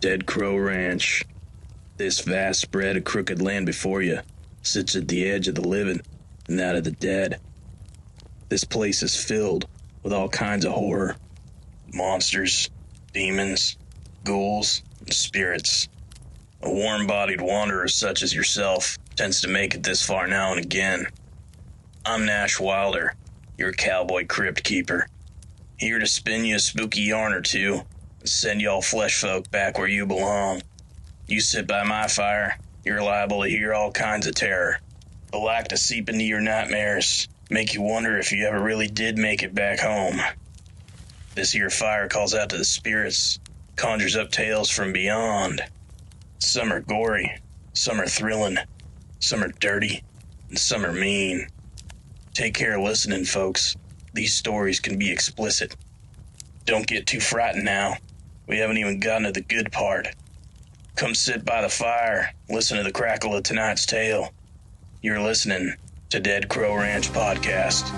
Dead Crow Ranch. This vast spread of crooked land before you sits at the edge of the living and that of the dead. This place is filled with all kinds of horror. Monsters, demons, ghouls, and spirits. A warm-bodied wanderer such as yourself tends to make it this far now and again. I'm Nash Wilder, your cowboy crypt keeper, here to spin you a spooky yarn or two and send y'all flesh folk back where you belong. You sit by my fire, you're liable to hear all kinds of terror. They'll like to seep into your nightmares, make you wonder if you ever really did make it back home. This here fire calls out to the spirits, conjures up tales from beyond. Some are gory, some are thrilling, some are dirty, and some are mean. Take care listening, folks. These stories can be explicit. Don't get too frightened now. We haven't even gotten to the good part. Come sit by the fire, listen to the crackle of tonight's tale. You're listening to Dead Crow Ranch Podcast.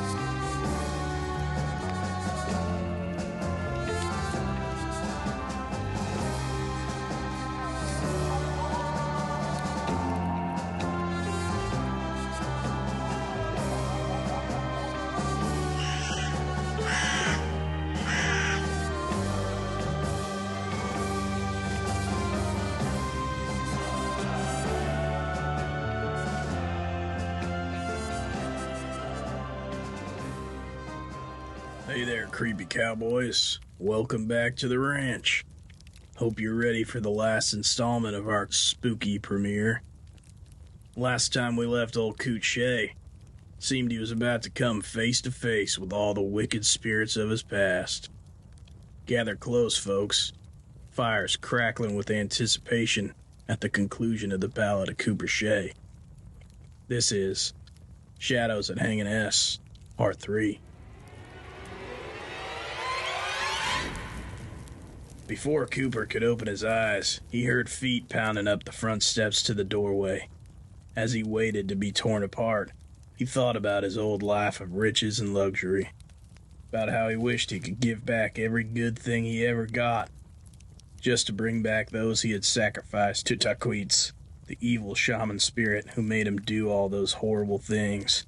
Hey there, creepy cowboys. Welcome back to the ranch. Hope you're ready for the last installment of our spooky premiere. Last time we left old Coot Shay, seemed he was about to come face to face with all the wicked spirits of his past. Gather close, folks. Fire's crackling with anticipation at the conclusion of the Ballad of Cooper Shay. This is Shadows at Hangin S, Part 3. Before Cooper could open his eyes, he heard feet pounding up the front steps to the doorway. As he waited to be torn apart, he thought about his old life of riches and luxury, about how he wished he could give back every good thing he ever got, just to bring back those he had sacrificed to Tahquitz, the evil shaman spirit who made him do all those horrible things.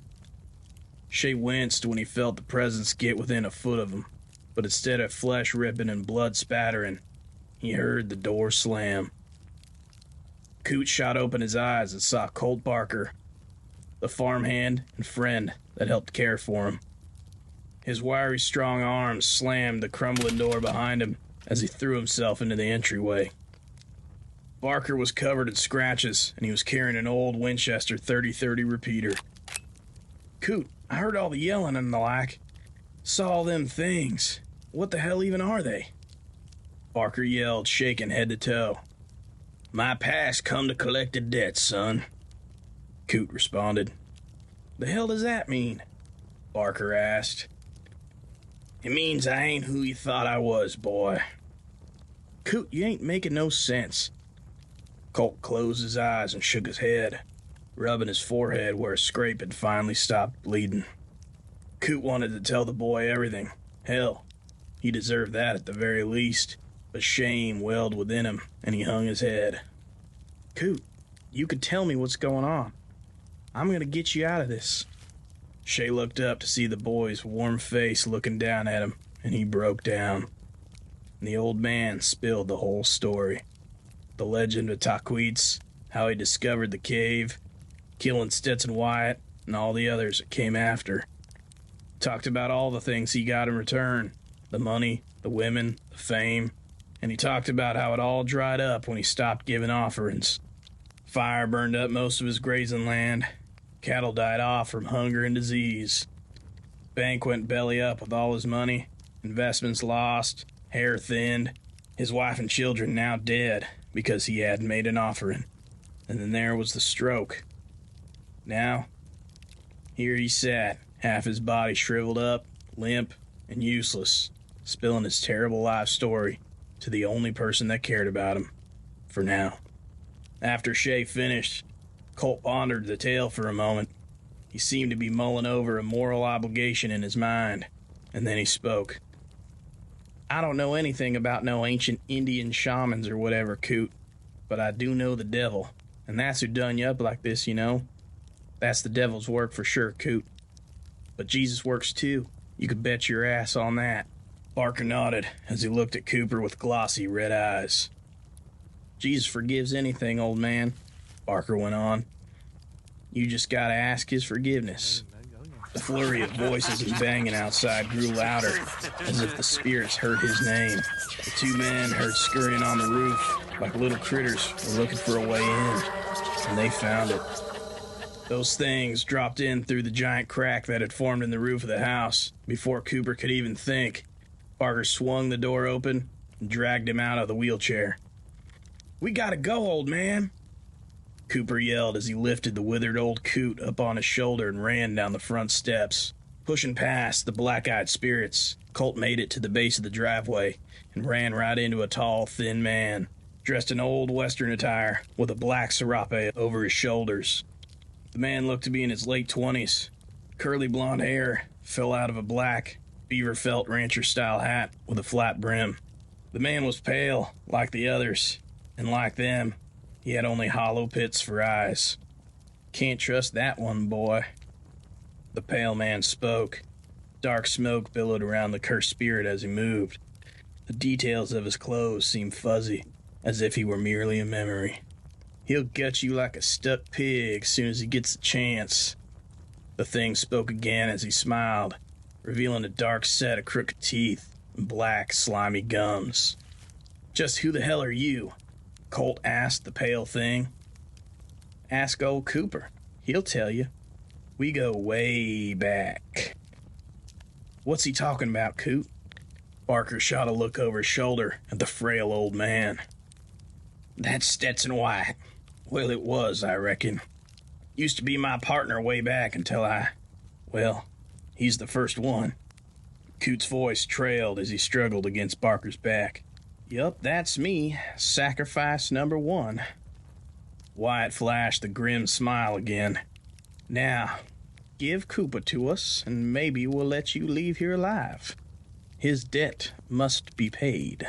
Shay winced when he felt the presence get within a foot of him. But instead of flesh ripping and blood spattering, he heard the door slam. Coot shot open his eyes and saw Colt Barker, the farmhand and friend that helped care for him. His wiry, strong arms slammed the crumbling door behind him as he threw himself into the entryway. Barker was covered in scratches, and he was carrying an old Winchester 30-30 repeater. Coot, I heard all the yelling and the like. Saw all them things. What the hell even are they? Barker yelled, shaking head to toe. My past come to collect a debt, son. Coot responded. The hell does that mean? Barker asked. It means I ain't who you thought I was, boy. Coot, you ain't making no sense. Colt closed his eyes and shook his head, rubbing his forehead where a scrape had finally stopped bleeding. Coot wanted to tell the boy everything. Hell, he deserved that at the very least, but shame welled within him, and he hung his head. Coot, you could tell me what's going on. I'm gonna get you out of this. Shay looked up to see the boy's warm face looking down at him, and he broke down. And the old man spilled the whole story. The legend of Tahquitz, how he discovered the cave, killing Stetson Wyatt, and all the others that came after. Talked about all the things he got in return, the money, the women, the fame, and he talked about how it all dried up when he stopped giving offerings. Fire burned up most of his grazing land, cattle died off from hunger and disease. Bank went belly up with all his money, investments lost, hair thinned, his wife and children now dead because he hadn't made an offering. And then there was the stroke. Now, here he sat, half his body shriveled up, limp, and useless, spilling his terrible life story to the only person that cared about him, for now. After Shay finished, Colt pondered the tale for a moment. He seemed to be mulling over a moral obligation in his mind, and then he spoke. I don't know anything about no ancient Indian shamans or whatever, Coot, but I do know the devil, and that's who done you up like this, you know. That's the devil's work for sure, Coot. But Jesus works too. You could bet your ass on that. Barker nodded as he looked at Cooper with glossy red eyes. Jesus forgives anything, old man, Barker went on. You just gotta ask his forgiveness. The flurry of voices and banging outside grew louder, as if the spirits heard his name. The two men heard scurrying on the roof, like little critters were looking for a way in, and they found it. Those things dropped in through the giant crack that had formed in the roof of the house. Before Cooper could even think, Barker swung the door open and dragged him out of the wheelchair. We gotta go, old man, Cooper yelled as he lifted the withered old coot up on his shoulder and ran down the front steps. Pushing past the black-eyed spirits, Colt made it to the base of the driveway and ran right into a tall, thin man, dressed in old Western attire with a black serape over his shoulders. The man looked to be in his late 20s. Curly blonde hair fell out of a black, beaver felt rancher-style hat with a flat brim. The man was pale, like the others, and like them, he had only hollow pits for eyes. Can't trust that one, boy. The pale man spoke. Dark smoke billowed around the cursed spirit as he moved. The details of his clothes seemed fuzzy, as if he were merely a memory. He'll gut you like a stuck pig as soon as he gets a chance. The thing spoke again as he smiled, revealing a dark set of crooked teeth and black, slimy gums. Just who the hell are you? Colt asked the pale thing. Ask old Cooper. He'll tell you. We go way back. What's he talking about, Coot? Barker shot a look over his shoulder at the frail old man. That's Stetson White. Well, it was, I reckon. Used to be my partner way back until well, he's the first one. Coot's voice trailed as he struggled against Barker's back. Yup, that's me. Sacrifice number one. Wyatt flashed the grim smile again. Now, give Cooper to us, and maybe we'll let you leave here alive. His debt must be paid.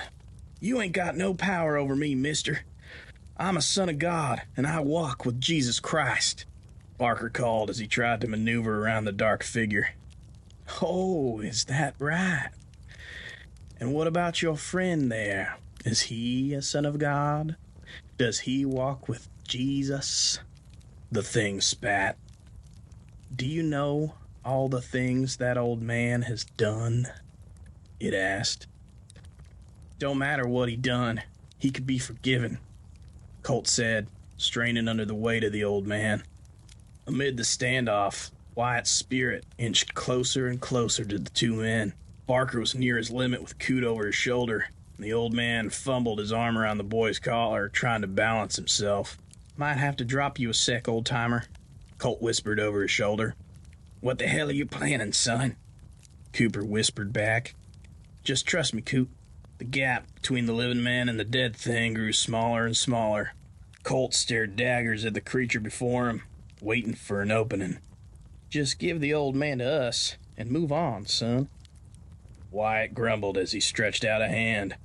You ain't got no power over me, mister. I'm a son of God, and I walk with Jesus Christ, Barker called as he tried to maneuver around the dark figure. Oh, is that right? And what about your friend there? Is he a son of God? Does he walk with Jesus? The thing spat. Do you know all the things that old man has done? It asked. Don't matter what he done. He could be forgiven, Colt said, straining under the weight of the old man. Amid the standoff, Wyatt's spirit inched closer and closer to the two men. Barker was near his limit with Coot over his shoulder, and the old man fumbled his arm around the boy's collar, trying to balance himself. Might have to drop you a sec, old-timer, Colt whispered over his shoulder. What the hell are you planning, son? Cooper whispered back. Just trust me, Coot. The gap between the living man and the dead thing grew smaller and smaller. Colt stared daggers at the creature before him, waiting for an opening. Just give the old man to us and move on, son. Wyatt grumbled as he stretched out a hand.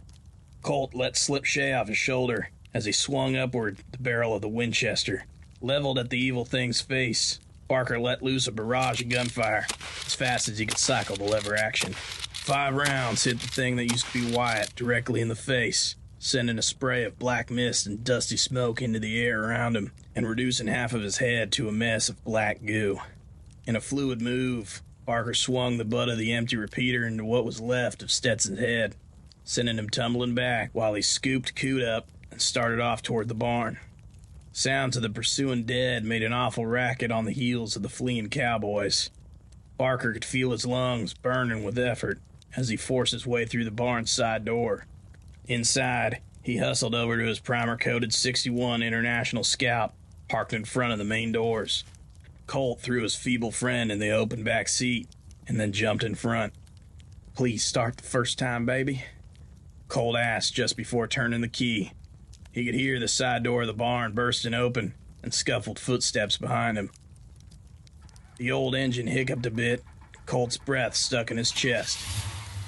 Colt let slip Shay off his shoulder as he swung upward the barrel of the Winchester. Leveled at the evil thing's face, Barker let loose a barrage of gunfire as fast as he could cycle the lever action. 5 rounds hit the thing that used to be Wyatt directly in the face, sending a spray of black mist and dusty smoke into the air around him and reducing half of his head to a mess of black goo. In a fluid move, Barker swung the butt of the empty repeater into what was left of Stetson's head, sending him tumbling back while he scooped Coot up and started off toward the barn. Sounds of the pursuing dead made an awful racket on the heels of the fleeing cowboys. Barker could feel his lungs burning with effort as he forced his way through the barn's side door. Inside, he hustled over to his primer-coated 61 International Scout, parked in front of the main doors. Colt threw his feeble friend in the open back seat and then jumped in front. Please start the first time, baby, Colt asked just before turning the key. He could hear the side door of the barn bursting open and scuffled footsteps behind him. The old engine hiccuped a bit. Colt's breath stuck in his chest.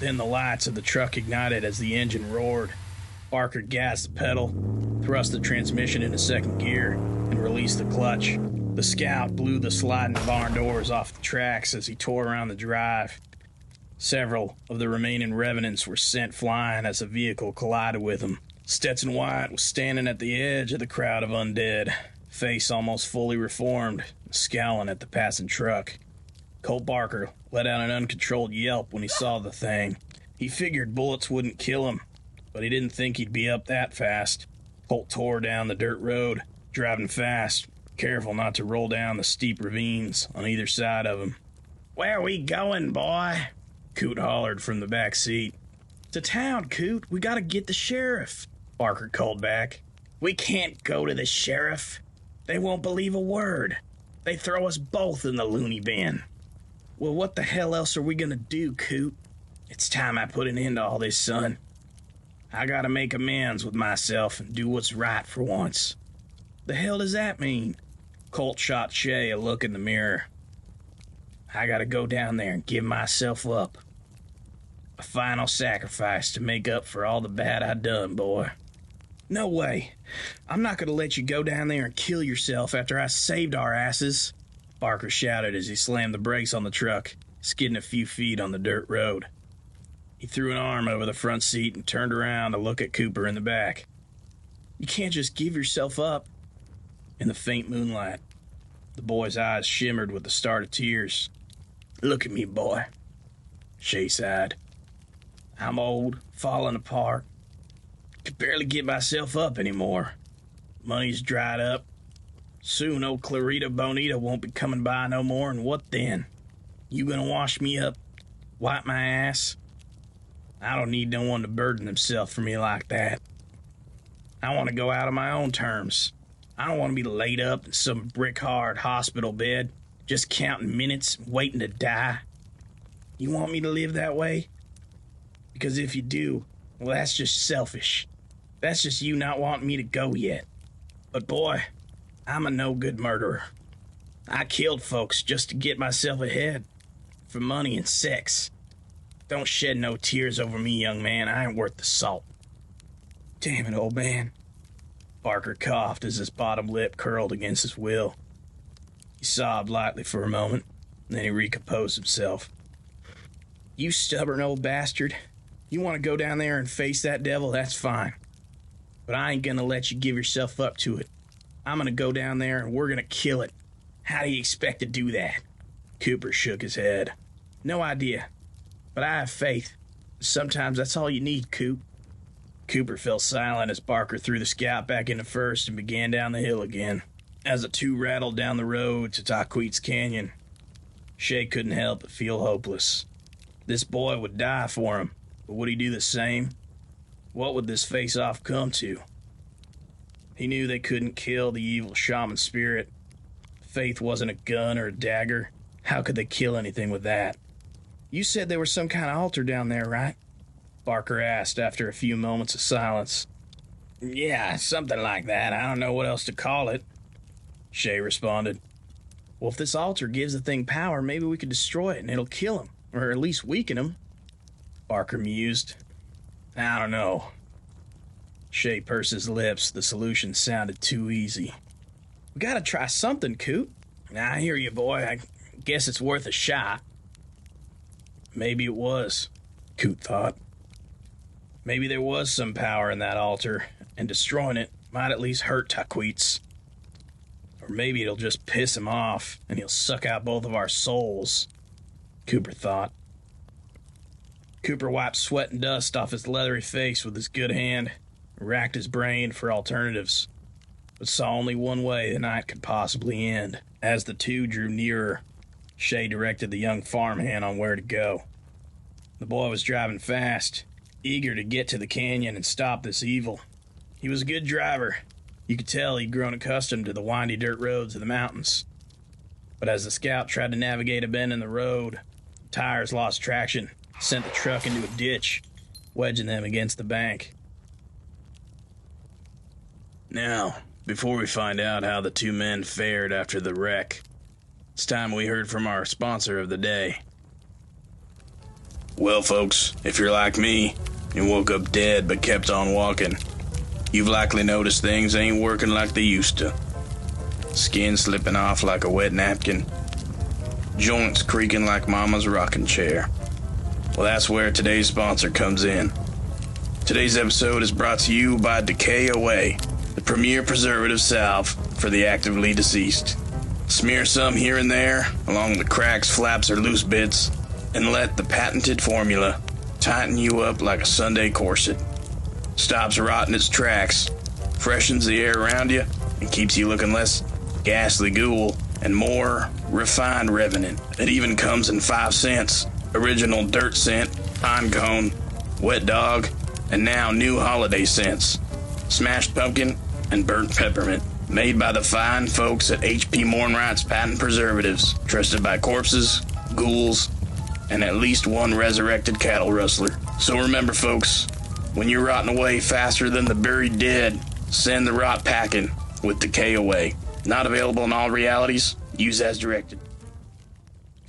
Then the lights of the truck ignited as the engine roared. Barker gasped the pedal, thrust the transmission into second gear, and released the clutch. The Scout blew the sliding barn doors off the tracks as he tore around the drive. Several of the remaining revenants were sent flying as the vehicle collided with them. Stetson Wyatt was standing at the edge of the crowd of undead, face almost fully reformed, scowling at the passing truck. Colt Barker let out an uncontrolled yelp when he saw the thing. He figured bullets wouldn't kill him, but he didn't think he'd be up that fast. Colt tore down the dirt road, driving fast, careful not to roll down the steep ravines on either side of him. "Where we going, boy?" Coot hollered from the back seat. "To town, Coot. We gotta get the sheriff," Barker called back. "We can't go to the sheriff. They won't believe a word. They throw us both in the loony bin." "Well, what the hell else are we gonna do, Coot? It's time I put an end to all this, son. I gotta make amends with myself and do what's right for once." "The hell does that mean?" Colt shot Shay a look in the mirror. "I gotta go down there and give myself up. A final sacrifice to make up for all the bad I done, boy." "No way. I'm not gonna let you go down there and kill yourself after I saved our asses," Barker shouted as he slammed the brakes on the truck, skidding a few feet on the dirt road. He threw an arm over the front seat and turned around to look at Cooper in the back. "You can't just give yourself up." In the faint moonlight, the boy's eyes shimmered with the start of tears. "Look at me, boy," Shay sighed. "I'm old, falling apart. Could barely get myself up anymore. Money's dried up. Soon old Clarita Bonita won't be coming by no more, and what then? You gonna wash me up, wipe my ass? I don't need no one to burden himself for me like that. I want to go out on my own terms. I don't want to be laid up in some brick-hard hospital bed, just counting minutes, waiting to die. You want me to live that way? Because if you do, well, that's just selfish. That's just you not wanting me to go yet. But boy, I'm a no-good murderer. I killed folks just to get myself ahead, for money and sex. Don't shed no tears over me, young man. I ain't worth the salt." "Damn it, old man." Barker coughed as his bottom lip curled against his will. He sobbed lightly for a moment, then he recomposed himself. "You stubborn old bastard. You want to go down there and face that devil, that's fine. But I ain't gonna let you give yourself up to it. I'm gonna go down there and we're gonna kill it. How do you expect to do that?" Cooper shook his head. "No idea. But I have faith. Sometimes that's all you need, Coop." Cooper fell silent as Barker threw the Scout back into first and began down the hill again. As the two rattled down the road to Tahquitz Canyon, Shay couldn't help but feel hopeless. This boy would die for him, but would he do the same? What would this face-off come to? He knew they couldn't kill the evil shaman spirit. Faith wasn't a gun or a dagger. How could they kill anything with that? "You said there was some kind of altar down there, right?" Barker asked after a few moments of silence. "Yeah, something like that. I don't know what else to call it," Shay responded. "Well, if this altar gives the thing power, maybe we could destroy it and it'll kill him, or at least weaken him," Barker mused. "I don't know." Shay pursed his lips. The solution sounded too easy. "We gotta try something, Coot." "I hear you, boy. I guess it's worth a shot." Maybe it was, Coot thought. Maybe there was some power in that altar, and destroying it might at least hurt Tahquitz. Or maybe it'll just piss him off, and he'll suck out both of our souls, Cooper thought. Cooper wiped sweat and dust off his leathery face with his good hand, and racked his brain for alternatives, but saw only one way the night could possibly end. As the two drew nearer, Shay directed the young farmhand on where to go. The boy was driving fast, eager to get to the canyon and stop this evil. He was a good driver. You could tell he'd grown accustomed to the windy dirt roads of the mountains. But as the Scout tried to navigate a bend in the road, tires lost traction, sent the truck into a ditch, wedging them against the bank. Now, before we find out how the two men fared after the wreck, it's time we heard from our sponsor of the day. Well, folks, if you're like me and woke up dead but kept on walking, you've likely noticed things ain't working like they used to. Skin slipping off like a wet napkin. Joints creaking like mama's rocking chair. Well, that's where today's sponsor comes in. Today's episode is brought to you by Decay Away, the premier preservative salve for the actively deceased. Smear some here and there, along the cracks, flaps, or loose bits, and let the patented formula tighten you up like a Sunday corset. Stops rot in its tracks, freshens the air around you, and keeps you looking less ghastly ghoul and more refined revenant. It even comes in 5 cents, original dirt scent, pine cone, wet dog, and now new holiday scents, smashed pumpkin and burnt peppermint. Made by the fine folks at H.P. Mornright's Patent Preservatives, trusted by corpses, ghouls, and at least one resurrected cattle rustler. So remember, folks, when you're rotting away faster than the buried dead, send the rot packing with Decay Away. Not available in all realities. Use as directed.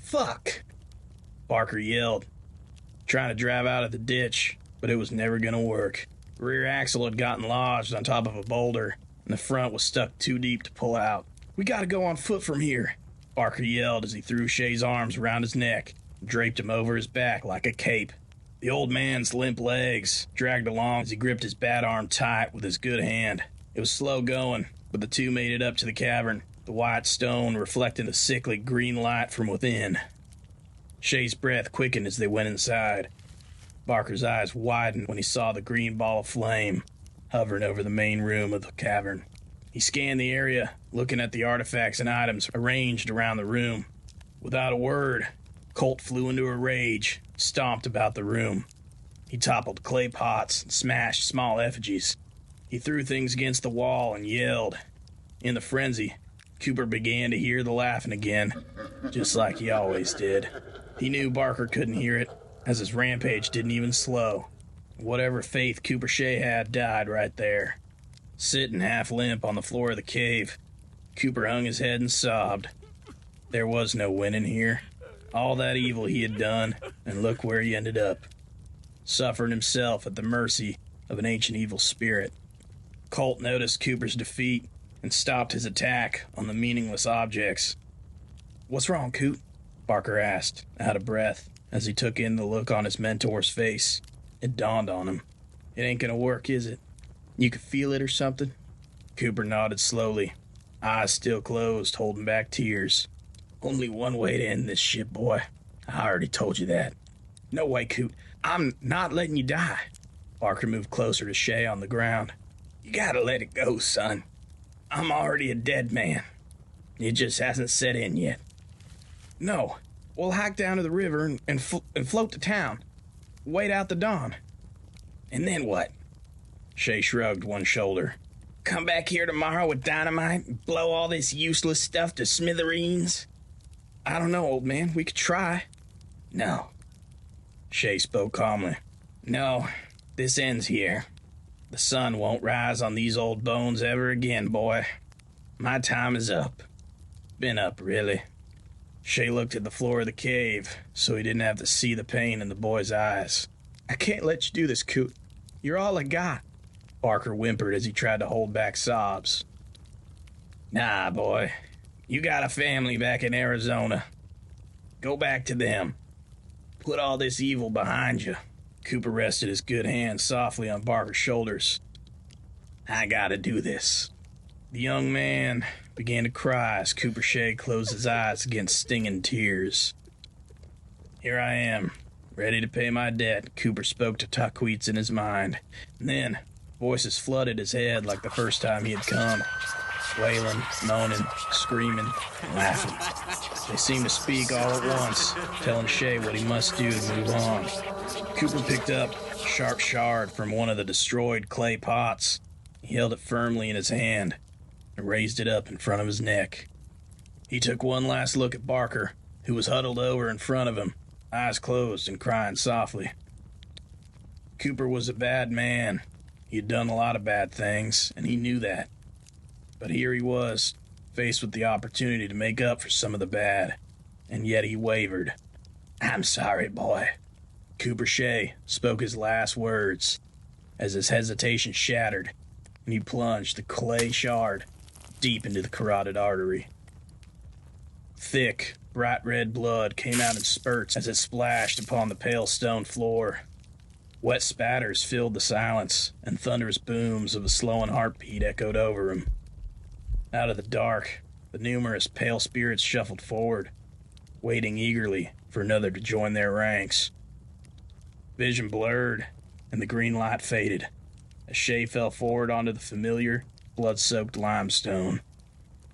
Fuck! Barker yelled, trying to drive out of the ditch, but it was never gonna work. The rear axle had gotten lodged on top of a boulder, and the front was stuck too deep to pull out. "We gotta go on foot from here," Barker yelled as he threw Shay's arms around his neck and draped him over his back like a cape. The old man's limp legs dragged along as he gripped his bad arm tight with his good hand. It was slow going, but the two made it up to the cavern, the white stone reflecting the sickly green light from within. Shay's breath quickened as they went inside. Barker's eyes widened when he saw the green ball of flame hovering over the main room of the cavern. He scanned the area, looking at the artifacts and items arranged around the room. Without a word, Colt flew into a rage, stomped about the room. He toppled clay pots and smashed small effigies. He threw things against the wall and yelled. In the frenzy, Cooper began to hear the laughing again, just like he always did. He knew Barker couldn't hear it, as his rampage didn't even slow. Whatever faith Cooper Shay had died right there. Sitting half limp on the floor of the cave, Cooper hung his head and sobbed. There was no winning here. All that evil he had done, and look where he ended up. Suffering himself at the mercy of an ancient evil spirit. Colt noticed Cooper's defeat and stopped his attack on the meaningless objects. "What's wrong, Coot?" Barker asked, out of breath, as he took in the look on his mentor's face. It dawned on him. "It ain't gonna work, is it? You could feel it or something?" Cooper nodded slowly, eyes still closed, holding back tears. "Only one way to end this shit, boy. I already told you that." "No way, Coot. I'm not letting you die." Barker moved closer to Shay on the ground. "You gotta let it go, son. I'm already a dead man. It just hasn't set in yet." "No. We'll hike down to the river and float to town. Wait out the dawn." "And then what?" Shay shrugged one shoulder. "Come back here tomorrow with dynamite and blow all this useless stuff to smithereens?" "I don't know, old man. We could try." "No." Shay spoke calmly. "No, this ends here. The sun won't rise on these old bones ever again, boy. My time is up. Been up, really." Shay looked at the floor of the cave, so he didn't have to see the pain in the boy's eyes. "I can't let you do this, Coot. You're all I got." Barker whimpered as he tried to hold back sobs. "Nah, boy. You got a family back in Arizona. Go back to them. Put all this evil behind you." Cooper rested his good hand softly on Barker's shoulders. "I gotta do this." The young man began to cry as Cooper Shay closed his eyes against stinging tears. "Here I am, ready to pay my debt," Cooper spoke to Tahquitz in his mind. And then, voices flooded his head like the first time he had come. Wailing, moaning, screaming, and laughing. They seemed to speak all at once, telling Shay what he must do to move on. Cooper picked up a sharp shard from one of the destroyed clay pots. He held it firmly in his hand and raised it up in front of his neck. He took one last look at Barker, who was huddled over in front of him, eyes closed and crying softly. Cooper was a bad man. He had done a lot of bad things, and he knew that. But here he was, faced with the opportunity to make up for some of the bad, and yet he wavered. "I'm sorry, boy." Cooper Shay spoke his last words as his hesitation shattered, and he plunged the clay shard deep into the carotid artery. Thick, bright red blood came out in spurts as it splashed upon the pale stone floor. Wet spatters filled the silence, and thunderous booms of a slowing heartbeat echoed over him. Out of the dark, the numerous pale spirits shuffled forward, waiting eagerly for another to join their ranks. Vision blurred, and the green light faded as Shay fell forward onto the familiar, blood-soaked limestone.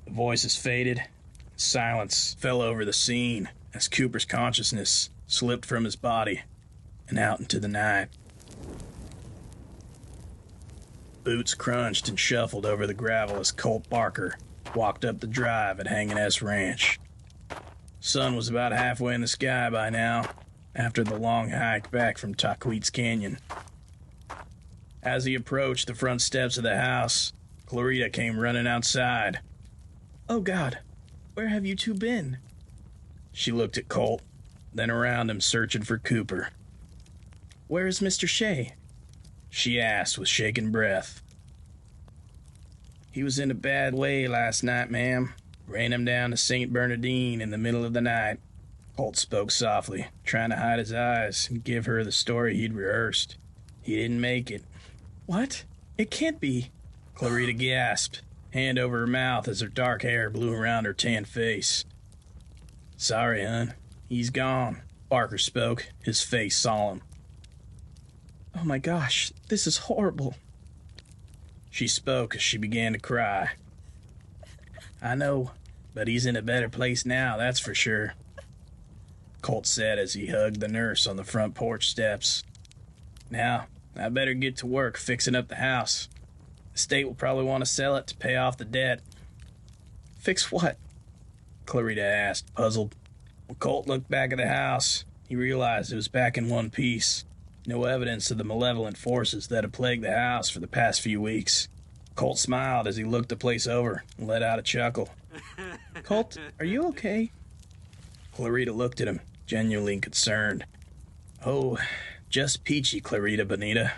The voices faded. Silence fell over the scene as Cooper's consciousness slipped from his body and out into the night. Boots crunched and shuffled over the gravel as Colt Barker walked up the drive at Hangin S Ranch. Sun was about halfway in the sky by now, after the long hike back from Tahquitz Canyon. As he approached the front steps of the house, Clarita came running outside. "Oh, God, where have you two been?" She looked at Colt, then around him searching for Cooper. "Where is Mr. Shay?" she asked with shaken breath. "He was in a bad way last night, ma'am. Ran him down to St. Bernardine in the middle of the night." Colt spoke softly, trying to hide his eyes and give her the story he'd rehearsed. "He didn't make it." "What? It can't be." Clarita gasped, hand over her mouth as her dark hair blew around her tan face. "Sorry, hon. He's gone," Barker spoke, his face solemn. "Oh my gosh, this is horrible." She spoke as she began to cry. "I know, but he's in a better place now, that's for sure," Colt said as he hugged the nurse on the front porch steps. "Now, I better get to work fixing up the house. The state will probably want to sell it to pay off the debt." "Fix what?" Clarita asked, puzzled. When Colt looked back at the house, he realized it was back in one piece. No evidence of the malevolent forces that had plagued the house for the past few weeks. Colt smiled as he looked the place over and let out a chuckle. "Colt, are you okay?" Clarita looked at him, genuinely concerned. "Oh, just peachy, Clarita Bonita."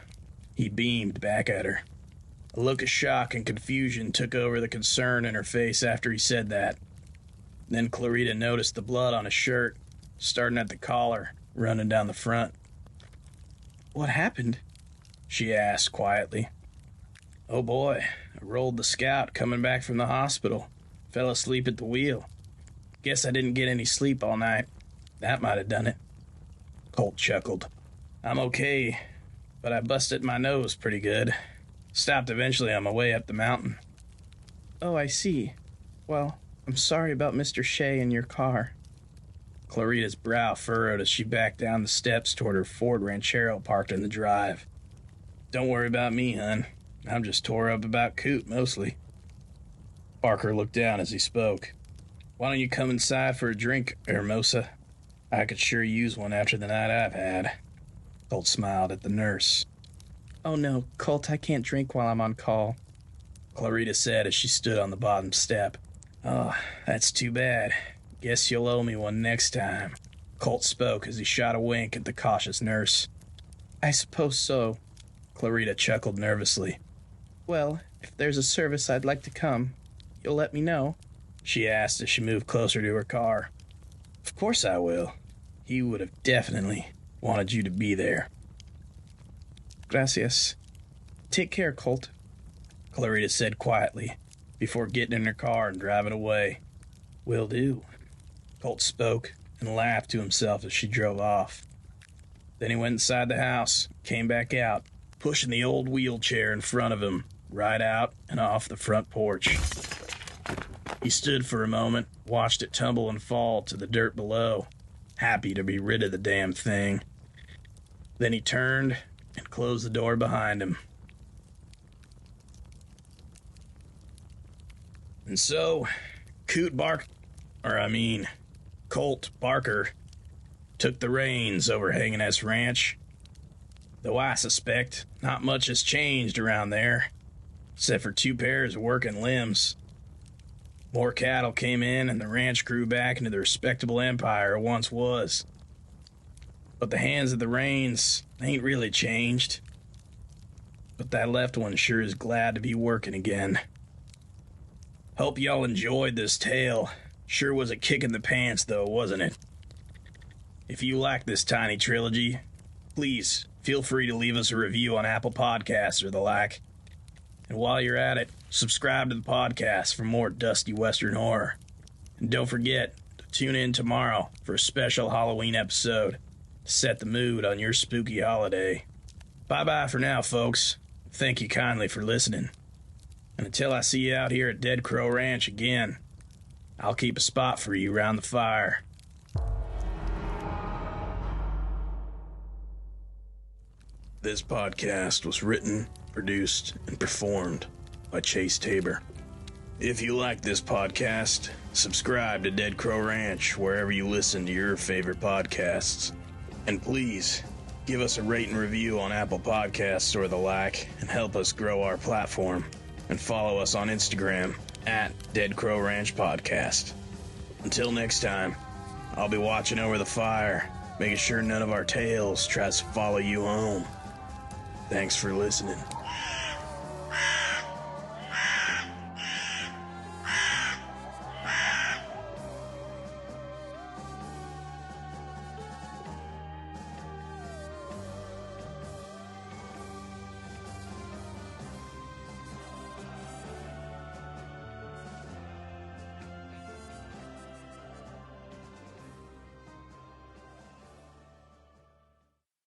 He beamed back at her. A look of shock and confusion took over the concern in her face after he said that. Then Clarita noticed the blood on his shirt, starting at the collar, running down the front. "What happened?" she asked quietly. "Oh boy, I rolled the Scout coming back from the hospital. Fell asleep at the wheel. Guess I didn't get any sleep all night. That might have done it." Colt chuckled. "I'm okay, but I busted my nose pretty good. Stopped eventually on my way up the mountain." "Oh, I see. Well, I'm sorry about Mr. Shay and your car." Clarita's brow furrowed as she backed down the steps toward her Ford Ranchero parked in the drive. "Don't worry about me, hon. I'm just tore up about Coot, mostly." Barker looked down as he spoke. "Why don't you come inside for a drink, Hermosa? I could sure use one after the night I've had." Colt smiled at the nurse. "Oh no, Colt, I can't drink while I'm on call," Clarita said as she stood on the bottom step. "Oh, that's too bad. Guess you'll owe me one next time." Colt spoke as he shot a wink at the cautious nurse. "I suppose so." Clarita chuckled nervously. "Well, if there's a service I'd like to come, you'll let me know?" she asked as she moved closer to her car. "Of course I will. He would have definitely wanted you to be there." "Gracias. Take care, Colt," Clarita said quietly, before getting in her car and driving away. "Will do." Colt spoke and laughed to himself as she drove off. Then he went inside the house, came back out, pushing the old wheelchair in front of him, right out and off the front porch. He stood for a moment, watched it tumble and fall to the dirt below, happy to be rid of the damn thing. Then he turned and closed the door behind him. And so, Colt Barker took the reins over Hangin S Ranch. Though I suspect not much has changed around there, except for 2 pairs of working limbs. More cattle came in and the ranch grew back into the respectable empire it once was. But the hands of the reins ain't really changed. But that left one sure is glad to be working again. Hope y'all enjoyed this tale. Sure was a kick in the pants, though, wasn't it? If you like this tiny trilogy, please feel free to leave us a review on Apple Podcasts or the like. And while you're at it, subscribe to the podcast for more dusty Western horror. And don't forget to tune in tomorrow for a special Halloween episode to set the mood on your spooky holiday. Bye-bye for now, folks. Thank you kindly for listening. And until I see you out here at Dead Crow Ranch again, I'll keep a spot for you around the fire. This podcast was written, produced, and performed by Chase Tabor. If you like this podcast, subscribe to Dead Crow Ranch wherever you listen to your favorite podcasts. And please, give us a rate and review on Apple Podcasts or the like, and help us grow our platform. And follow us on Instagram at Dead Crow Ranch Podcast. Until next time, I'll be watching over the fire, making sure none of our tales tries to follow you home. Thanks for listening.